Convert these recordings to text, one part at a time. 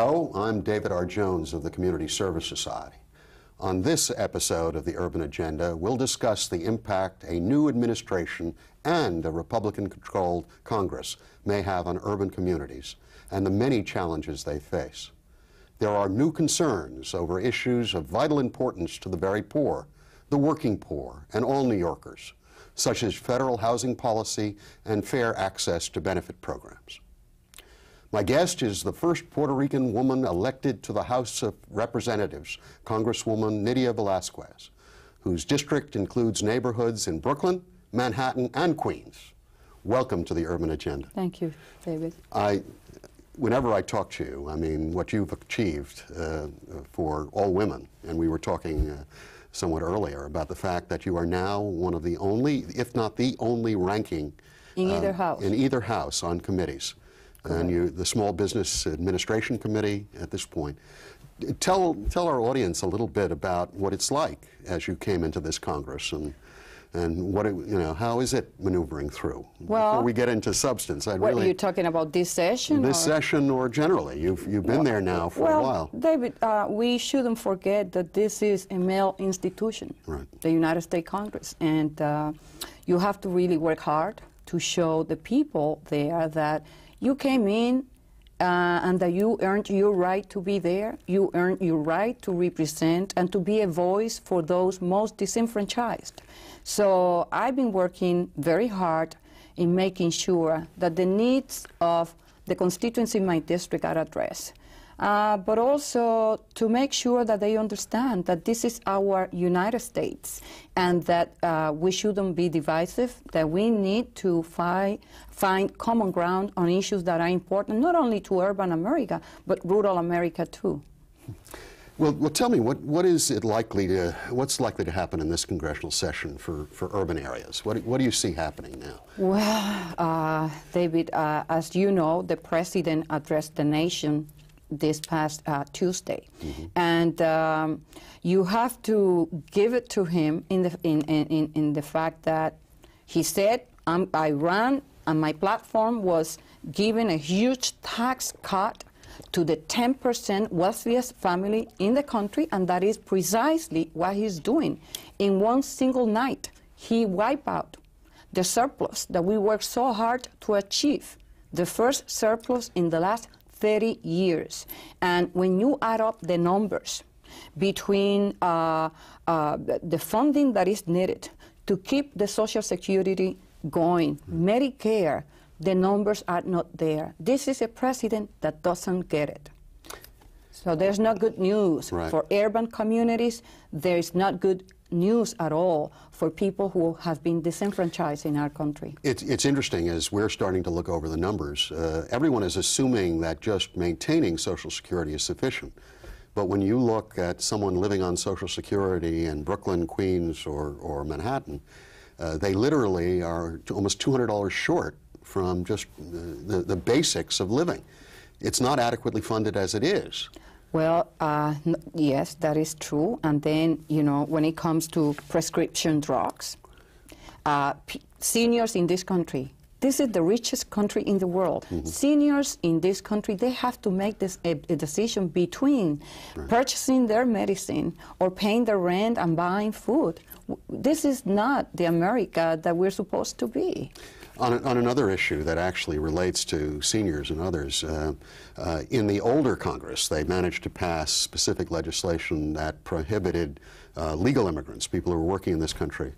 Hello, I'm David R. Jones of the Community Service Society. On this episode of the Urban Agenda, we'll discuss the impact a new administration and a Republican-controlled Congress may have on urban communities and the many challenges they face. There are new concerns over issues of vital importance to the very poor, the working poor, and all New Yorkers, such as federal housing policy and fair access to benefit programs. My guest is the first Puerto Rican woman elected to the House of Representatives, Congresswoman Nydia Velazquez, whose district includes neighborhoods in Brooklyn, Manhattan, and Queens. Welcome to the Urban Agenda. Thank you, David. Whenever I talk to you, I mean, what you've achieved for all women, and we were talking somewhat earlier about the fact that you are now one of the only, if not the only, ranking in either house on committees. Correct. And you, the Small Business Administration Committee at this point. Tell our audience a little bit about what it's like as you came into this Congress and what it, how is it maneuvering through? Well, before we get into substance, what are you talking about, this session? This session or generally? You've been there now for a while. David, we shouldn't forget that this is a male institution, right. The United States Congress, and you have to really work hard to show the people there that you came in and that you earned your right to be there, you earned your right to represent and to be a voice for those most disenfranchised. So I've been working very hard in making sure that the needs of the constituents in my district are addressed. But also to make sure that they understand that this is our United States and that we shouldn't be divisive, that we need to find common ground on issues that are important, not only to urban America, but rural America too. Well, tell me, what's likely to happen in this congressional session for urban areas? What do you see happening now? Well, David, as you know, the President addressed the nation this past Tuesday, mm-hmm. and you have to give it to him in the fact that he said, I ran and my platform was giving a huge tax cut to the 10% wealthiest family in the country, and that is precisely what he's doing. In one single night, he wiped out the surplus that we worked so hard to achieve, the first surplus in the last 30 years. And when you add up the numbers between the funding that is needed to keep the Social Security going, Medicare, the numbers are not there. This is a president that doesn't get it. So there's not good news for urban communities. There is not good news at all for people who have been disenfranchised in our country. It's interesting, as we're starting to look over the numbers, everyone is assuming that just maintaining Social Security is sufficient. But when you look at someone living on Social Security in Brooklyn, Queens, or Manhattan, they literally are almost $200 short from just the basics of living. It's not adequately funded as it is. Well, yes, that is true. And then, when it comes to prescription drugs, seniors in this country, this is the richest country in the world. Mm-hmm. Seniors in this country, they have to make a decision between purchasing their medicine or paying their rent and buying food. This is not the America that we're supposed to be. On another issue that actually relates to seniors and others, in the older Congress, they managed to pass specific legislation that prohibited legal immigrants, people who are working in this country,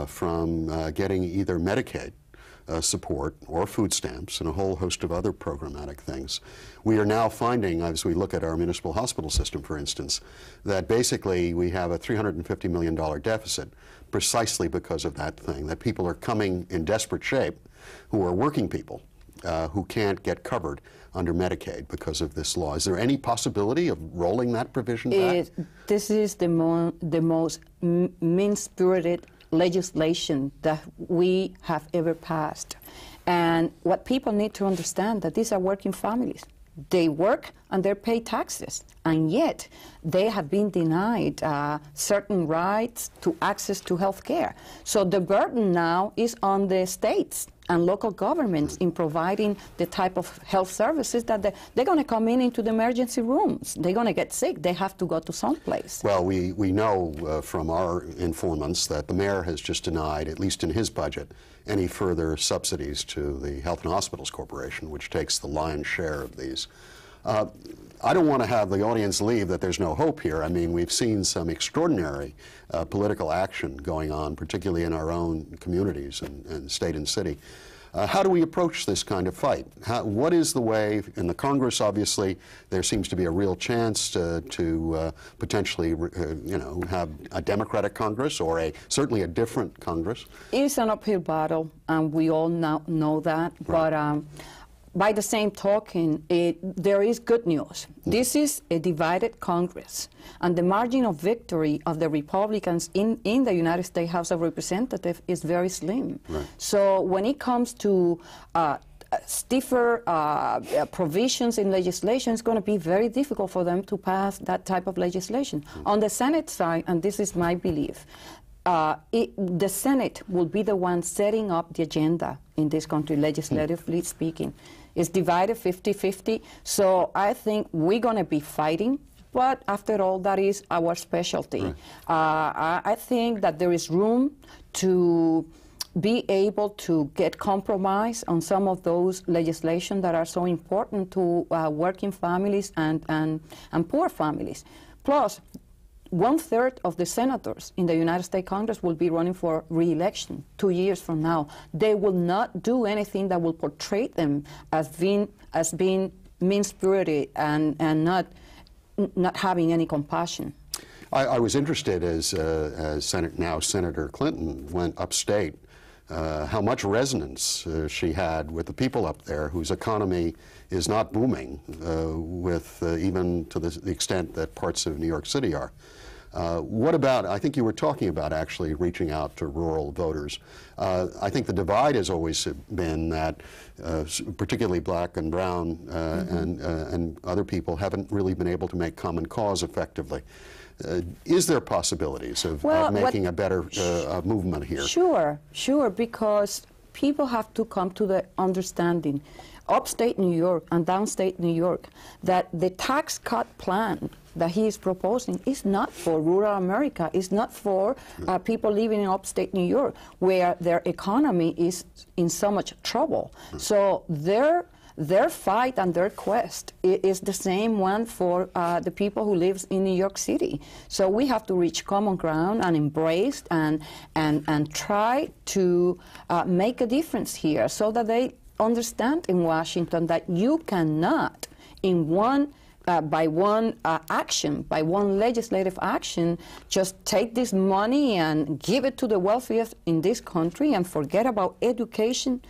from getting either Medicaid support or food stamps and a whole host of other programmatic things. We are now finding, as we look at our municipal hospital system, for instance, that basically we have a $350 million deficit precisely because of that thing, that people are coming in desperate shape who are working people who can't get covered under Medicaid because of this law. Is there any possibility of rolling that provision back? This is the most mean-spirited legislation that we have ever passed. And what people need to understand that these are working families. They work and they pay taxes, and yet they have been denied certain rights to access to health care. So the burden now is on the states and local governments in providing the type of health services that they're going to come into the emergency rooms. They're going to get sick. They have to go to someplace. Well, we know from our informants that the mayor has just denied, at least in his budget, any further subsidies to the Health and Hospitals Corporation, which takes the lion's share of these. I don't want to have the audience leave that there's no hope here. I mean, we've seen some extraordinary political action going on, particularly in our own communities and state and city. How do we approach this kind of fight? What is the way? In the Congress, obviously, there seems to be a real chance to potentially, have a Democratic Congress or certainly a different Congress. It's an uphill battle, and we all know that. Right. But by the same token, there is good news. This is a divided Congress, and the margin of victory of the Republicans in the United States House of Representatives is very slim. Right. So when it comes to stiffer provisions in legislation, it's going to be very difficult for them to pass that type of legislation. On the Senate side, and this is my belief, the Senate will be the one setting up the agenda in this country, legislatively speaking. It's divided 50-50, so I think we're going to be fighting, but after all, that is our specialty. Right. I think that there is room to be able to get compromise on some of those legislation that are so important to working families and poor families. Plus, 1/3 of the senators in the United States Congress will be running for re-election 2 years from now. They will not do anything that will portray them as being mean-spirited and not having any compassion. I was interested as Senator Clinton went upstate, how much resonance she had with the people up there whose economy is not booming, even to the extent that parts of New York City are. What about, I think you were talking about actually reaching out to rural voters. I think the divide has always been that particularly black and brown and other people haven't really been able to make common cause effectively. Is there possibilities of making a better movement here? Sure, because people have to come to the understanding, upstate New York and downstate New York, that the tax cut plan that he is proposing is not for rural America, it's not for people living in upstate New York, where their economy is in so much trouble. So their fight and their quest is the same one for the people who live in New York City. So we have to reach common ground and embrace and try to make a difference here so that they understand in Washington that you cannot, by one legislative action, just take this money and give it to the wealthiest in this country and forget about education.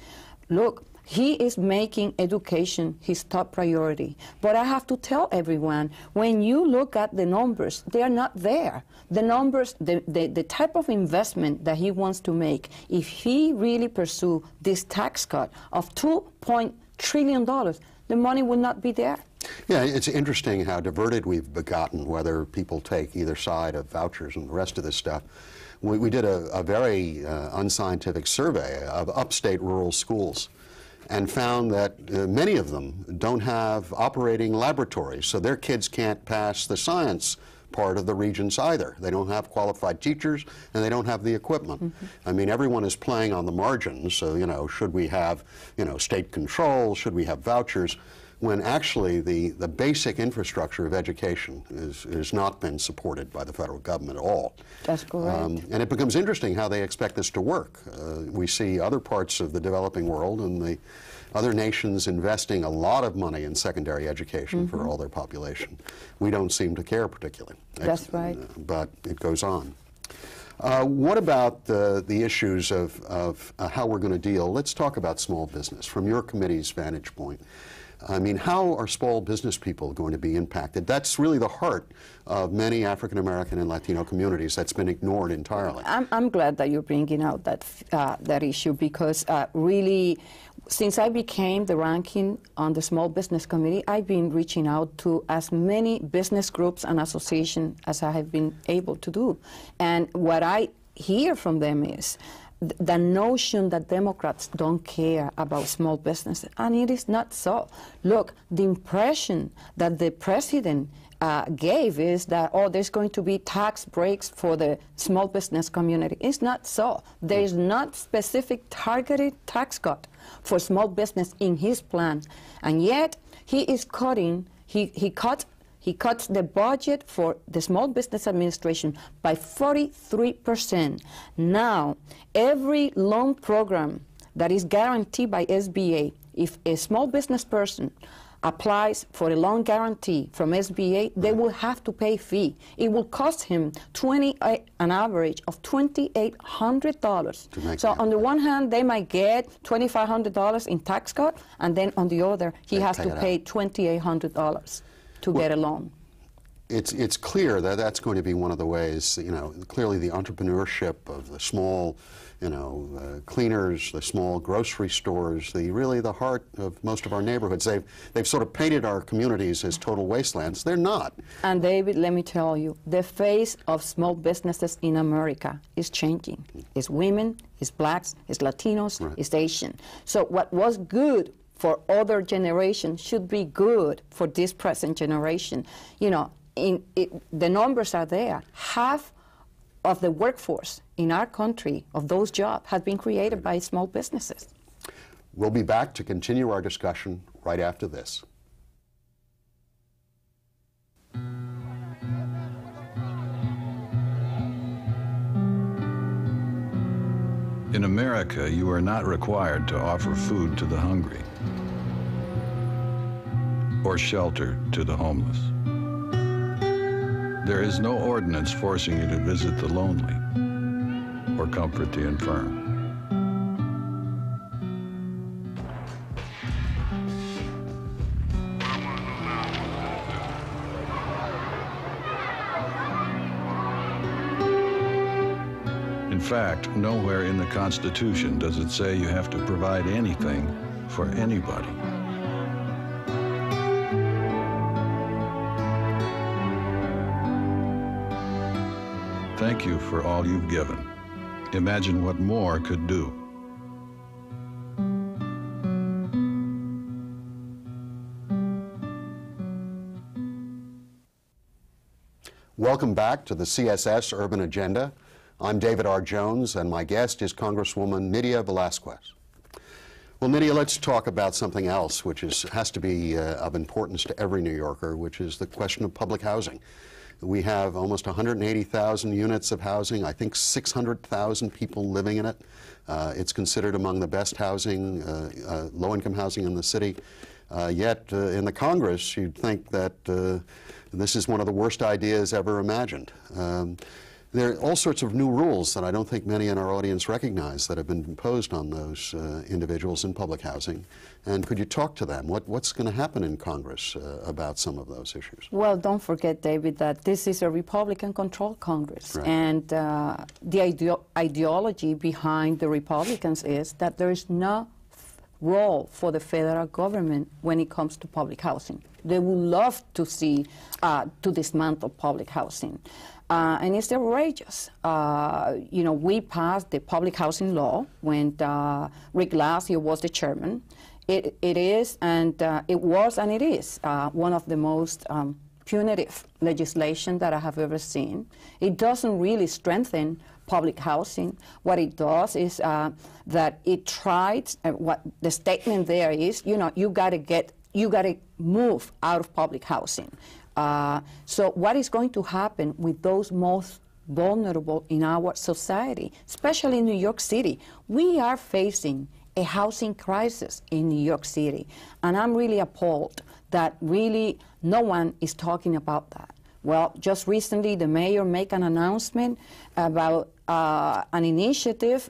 Look, he is making education his top priority. But I have to tell everyone, when you look at the numbers, they are not there. The numbers, the type of investment that he wants to make, if he really pursue this tax cut of $2 trillion, the money will not be there. Yeah, it's interesting how diverted we've gotten, whether people take either side of vouchers and the rest of this stuff. We did a very unscientific survey of upstate rural schools and found that many of them don't have operating laboratories, so their kids can't pass the science part of the regents either. They don't have qualified teachers, and they don't have the equipment. I mean, everyone is playing on the margins, so, should we have, state control, should we have vouchers, when actually the basic infrastructure of education has not been supported by the federal government at all. That's correct. And it becomes interesting how they expect this to work. We see other parts of the developing world and the other nations investing a lot of money in secondary education for all their population. We don't seem to care particularly. That's right. But it goes on. What about the issues of how we're going to deal? Let's talk about small business from your committee's vantage point. I mean, how are small business people going to be impacted? That's really the heart of many African American and Latino communities that's been ignored entirely. I'm glad that you're bringing out that issue, because really, since I became the ranking on the Small Business Committee, I've been reaching out to as many business groups and associations as I have been able to do. And what I hear from them is, the notion that Democrats don't care about small businesses, and it is not so. Look, the impression that the president gave is that, oh, there's going to be tax breaks for the small business community. It's not so. There is not specific targeted tax cut for small business in his plan, and yet he is cutting. He cuts the budget for the Small Business Administration by 43%. Now, every loan program that is guaranteed by SBA, if a small business person applies for a loan guarantee from SBA, they will have to pay fee. It will cost him an average of $2,800. So on the one hand, they might get $2,500 in tax cut, and then on the other, he has to pay $2,800 to get a loan. It's clear that that's going to be one of the ways, you know, clearly the entrepreneurship of the small, you know, cleaners, the small grocery stores, really the heart of most of our neighborhoods. They've sort of painted our communities as total wastelands. They're not. And David, let me tell you, the face of small businesses in America is changing. It's women, it's blacks, it's Latinos, it's Asian. So what was good for other generations should be good for this present generation. You know, the numbers are there. Half of the workforce in our country, of those jobs, has been created by small businesses. We'll be back to continue our discussion right after this. In America, you are not required to offer food to the hungry or shelter to the homeless. There is no ordinance forcing you to visit the lonely or comfort the infirm. In fact, nowhere in the Constitution does it say you have to provide anything for anybody. Thank you for all you've given. Imagine what more could do. Welcome back to the CSS Urban Agenda. I'm David R. Jones, and my guest is Congresswoman Nydia Velazquez. Well, Nydia, let's talk about something else which has to be of importance to every New Yorker, which is the question of public housing. We have almost 180,000 units of housing, I think 600,000 people living in it. It's considered among the best housing, low-income housing in the city. Yet in the Congress, you'd think that this is one of the worst ideas ever imagined. There are all sorts of new rules that I don't think many in our audience recognize that have been imposed on those individuals in public housing. And could you talk to them? What's going to happen in Congress about some of those issues? Well, don't forget, David, that this is a Republican-controlled Congress. Right. And the ideology behind the Republicans is that there is no role for the federal government when it comes to public housing. They would love to see, to dismantle public housing. And it's outrageous. You know, we passed the public housing law when Rick Lassie was the chairman. It is, and it was, and it is one of the most punitive legislation that I have ever seen. It doesn't really strengthen public housing. What it does is that it tries, what the statement there is, you know, you gotta move out of public housing. So what is going to happen with those most vulnerable in our society, especially in New York City? We are facing a housing crisis in New York City, and I'm really appalled that really no one is talking about that. Well, just recently the mayor made an announcement about an initiative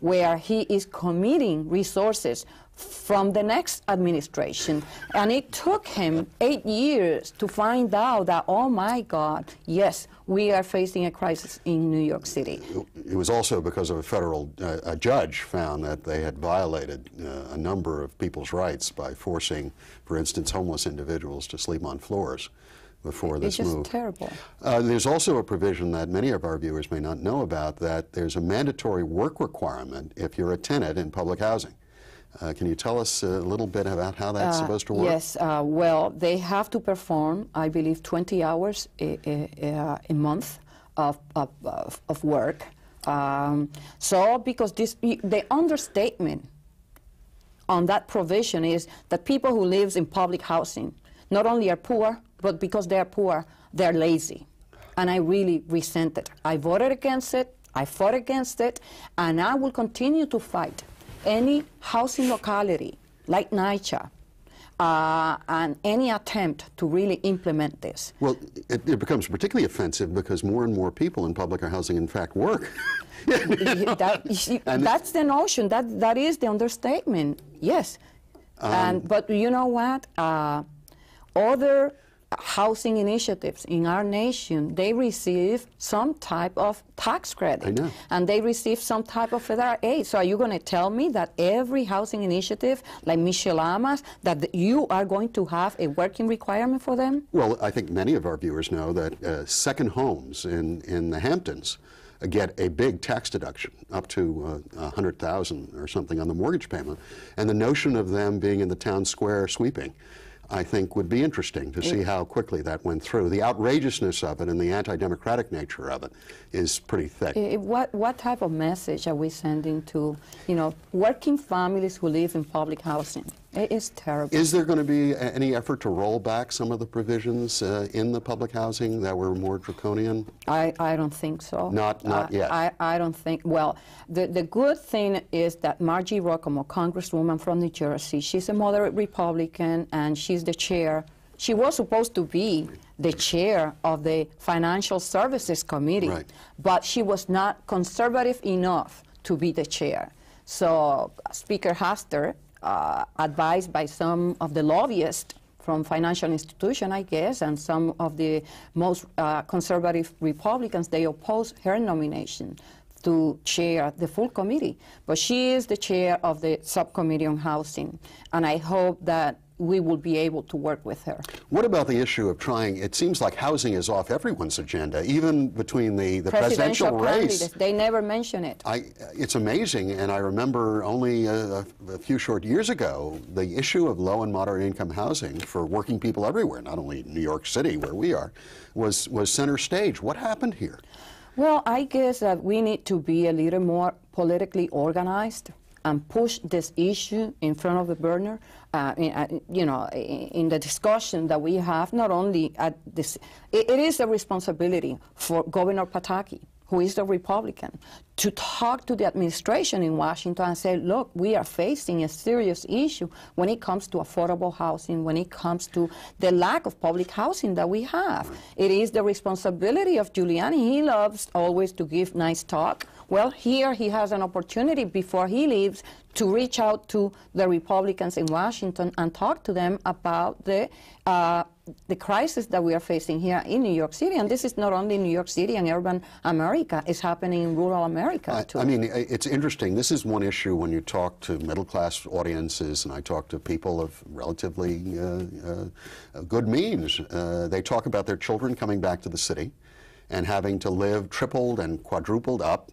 where he is committing resources from the next administration, and it took him 8 years to find out that, oh my God, yes, we are facing a crisis in New York City. It was also because of a federal judge found that they had violated a number of people's rights by forcing, for instance, homeless individuals to sleep on floors. before this move. It's just terrible. There's also a provision that many of our viewers may not know about, that there's a mandatory work requirement if you're a tenant in public housing. Can you tell us a little bit about how that's supposed to work? Yes, well, they have to perform, I believe, 20 hours a month of work. So because the understatement on that provision is that people who live in public housing not only are poor, but because they are poor, they're lazy. And I really resent it. I voted against it, I fought against it, and I will continue to fight any housing locality like NYCHA and any attempt to really implement this. Well, it becomes particularly offensive because more and more people in public housing, in fact, work. That's the notion. That is the understatement. Yes. But you know what? Other housing initiatives in our nation, they receive some type of tax credit. I know. And they receive some type of federal aid. So are you going to tell me that every housing initiative, like Michelle Amas, that you are going to have a working requirement for them? Well, I think many of our viewers know that second homes in the Hamptons get a big tax deduction, up to $100,000 or something on the mortgage payment. And the notion of them being in the town square sweeping, I think, would be interesting to see how quickly that went through. The outrageousness of it and the anti-democratic nature of it is pretty thick. What type of message are we sending to, working families who live in public housing? It is terrible. Is there going to be any effort to roll back some of the provisions in the public housing that were more draconian? I don't think so. Not yet. I don't think. Well, the good thing is that Margie Rocamo, Congresswoman from New Jersey, she's a moderate Republican, and she's the chair. She was supposed to be the chair of the Financial Services Committee, right, but she was not conservative enough to be the chair. So Speaker Hastert, advised by some of the lobbyists from financial institutions, I guess, and some of the most conservative Republicans, they opposed her nomination to chair the full committee. But she is the chair of the subcommittee on housing, and I hope that we will be able to work with her. What about the issue of trying, it seems like housing is off everyone's agenda, even between the presidential race. They never mention it. It's amazing, and I remember only a few short years ago, the issue of low and moderate income housing for working people everywhere, not only New York City where we are, was center stage. What happened here? Well, I guess that we need to be a little more politically organized and push this issue in front of the burner, in the discussion that we have, not only at this, it is a responsibility for Governor Pataki, who is the Republican, to talk to the administration in Washington and say, look, we are facing a serious issue when it comes to affordable housing, when it comes to the lack of public housing that we have. It is the responsibility of Giuliani. He loves always to give nice talk. Well, here he has an opportunity before he leaves to reach out to the Republicans in Washington and talk to them about the crisis that we are facing here in New York City. And this is not only New York City and urban America, it's happening in rural America too. I mean, it's interesting. This is one issue when you talk to middle-class audiences, and I talk to people of relatively good means. They talk about their children coming back to the city and having to live tripled and quadrupled up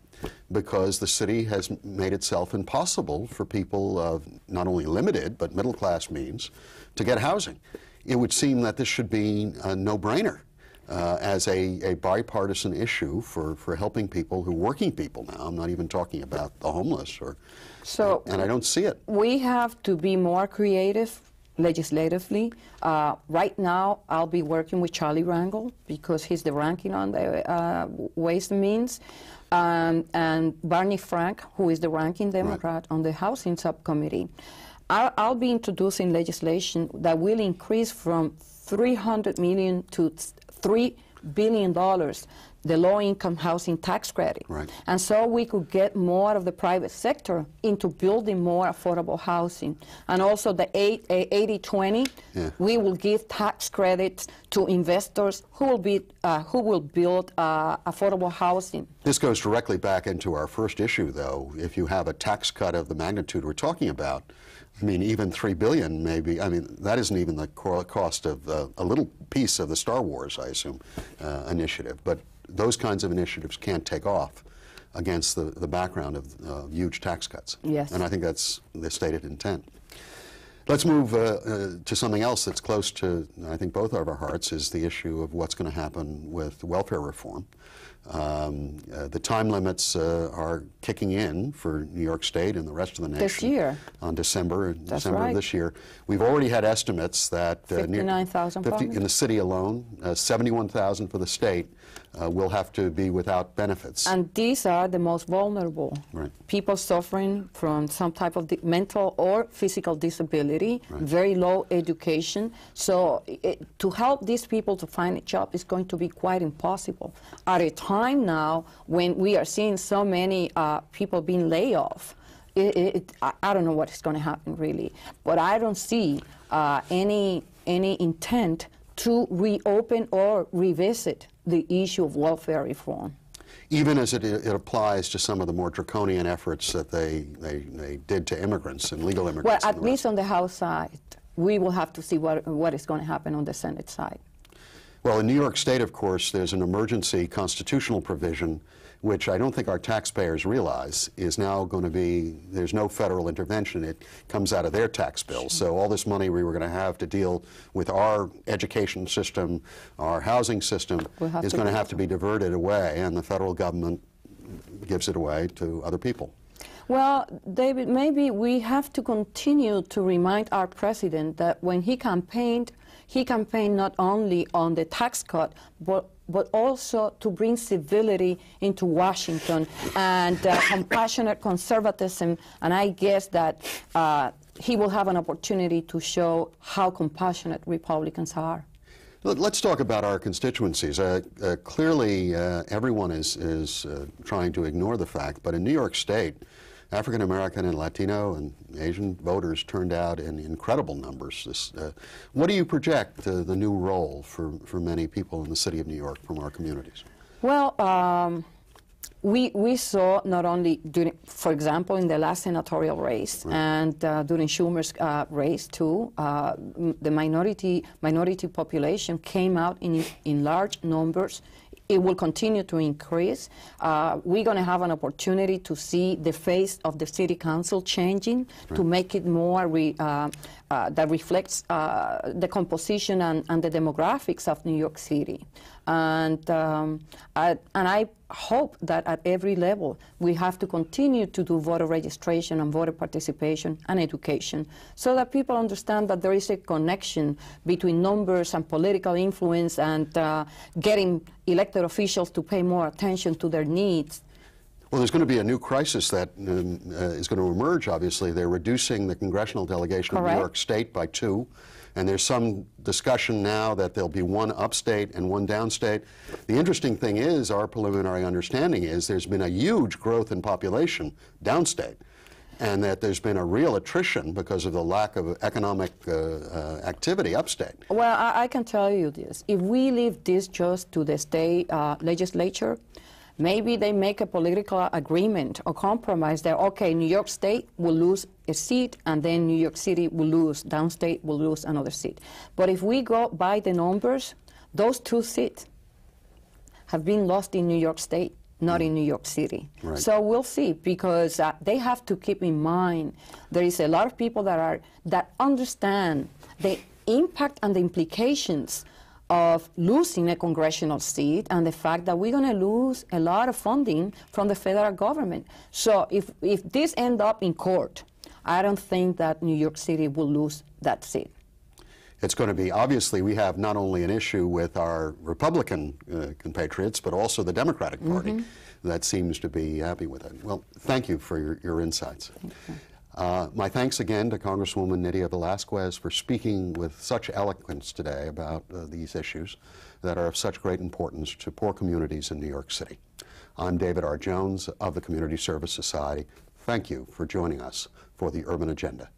because the city has made itself impossible for people of not only limited but middle-class means to get housing. It would seem that this should be a no-brainer as a bipartisan issue for helping people, working people now. I'm not even talking about the homeless, and I don't see it. We have to be more creative legislatively. Right now, I'll be working with Charlie Rangel because he's the ranking on the Ways and Means, and Barney Frank, who is the ranking Democrat on the Housing Subcommittee. I'll be introducing legislation that will increase from $300 million to $3 billion the low-income housing tax credit. Right. And so we could get more of the private sector into building more affordable housing. And also the 80-20, we will give tax credits to investors who will build affordable housing. This goes directly back into our first issue, though. If you have a tax cut of the magnitude we're talking about, I mean, even $3 billion maybe. I mean, that isn't even the cost of a little piece of the Star Wars, I assume, initiative. But those kinds of initiatives can't take off against the background of huge tax cuts. Yes. And I think that's the stated intent. Let's move to something else that's close to, I think, both of our hearts, is the issue of what's going to happen with welfare reform. The time limits are kicking in for New York State and the rest of the nation. This year. On December Right. of this year. We've already had estimates that 59,000 in the city alone, 71,000 for the state, will have to be without benefits. And these are the most vulnerable. Right. People suffering from some type of mental or physical disability, Right. very low education. So to help these people to find a job is going to be quite impossible. At a time now when we are seeing so many people being laid off, I don't know what is going to happen really. But I don't see any intent to reopen or revisit the issue of welfare reform. Even as it applies to some of the more draconian efforts that they did to immigrants and legal immigrants. Well, at least on the House side, we will have to see what is going to happen on the Senate side. Well, in New York State, of course, there's an emergency constitutional provision, which I don't think our taxpayers realize is now going to be, there's no federal intervention. It comes out of their tax bills. So all this money we were going to have to deal with our education system, our housing system, is going to have to be diverted away, and the federal government gives it away to other people. Well, David, maybe we have to continue to remind our president that when he campaigned not only on the tax cut, but also to bring civility into Washington and compassionate conservatism. And I guess that he will have an opportunity to show how compassionate Republicans are. Let's talk about our constituencies. Clearly, everyone is trying to ignore the fact, but in New York State, African American and Latino and Asian voters turned out in incredible numbers. What do you project the new role for many people in the city of New York from our communities? Well, we saw not only during, for example, in the last senatorial race, right, and during Schumer's race too, the minority population came out in large numbers. It will continue to increase. We're going to have an opportunity to see the face of the city council changing, right, to make it more that reflects the composition and the demographics of New York City. And I hope that at every level we have to continue to do voter registration and voter participation and education so that people understand that there is a connection between numbers and political influence and getting elected officials to pay more attention to their needs. Well, there's going to be a new crisis that is going to emerge, obviously. They're reducing the congressional delegation, correct, of New York State by 2. And there's some discussion now that there'll be 1 upstate and 1 downstate. The interesting thing is, our preliminary understanding is there's been a huge growth in population downstate, and that there's been a real attrition because of the lack of economic activity upstate. Well, I can tell you this. If we leave this just to the state legislature, maybe they make a political agreement or compromise that, okay, New York State will lose a seat and then New York City will lose, downstate will lose another seat. But if we go by the numbers, those 2 seats have been lost in New York State, not in New York City. Right. So we'll see, because they have to keep in mind there is a lot of people that understand the impact and the implications of losing a congressional seat and the fact that we're going to lose a lot of funding from the federal government. So if this ends up in court, I don't think that New York City will lose that seat. It's going to be, obviously, we have not only an issue with our Republican compatriots, but also the Democratic Party that seems to be happy with it. Well, thank you for your insights. My thanks again to Congresswoman Nydia Velazquez for speaking with such eloquence today about these issues that are of such great importance to poor communities in New York City. I'm David R. Jones of the Community Service Society. Thank you for joining us for the Urban Agenda.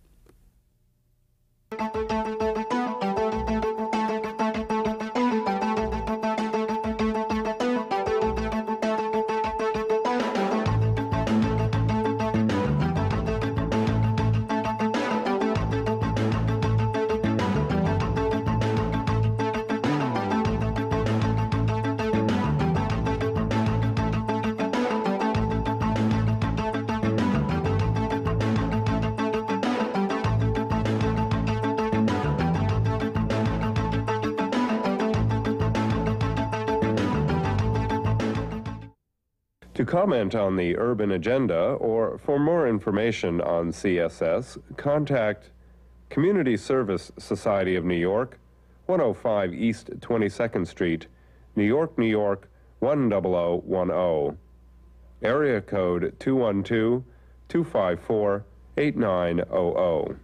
To comment on the urban agenda or for more information on CSS, contact Community Service Society of New York, 105 East 22nd Street, New York, New York, 10010. Area code 212-254-8900.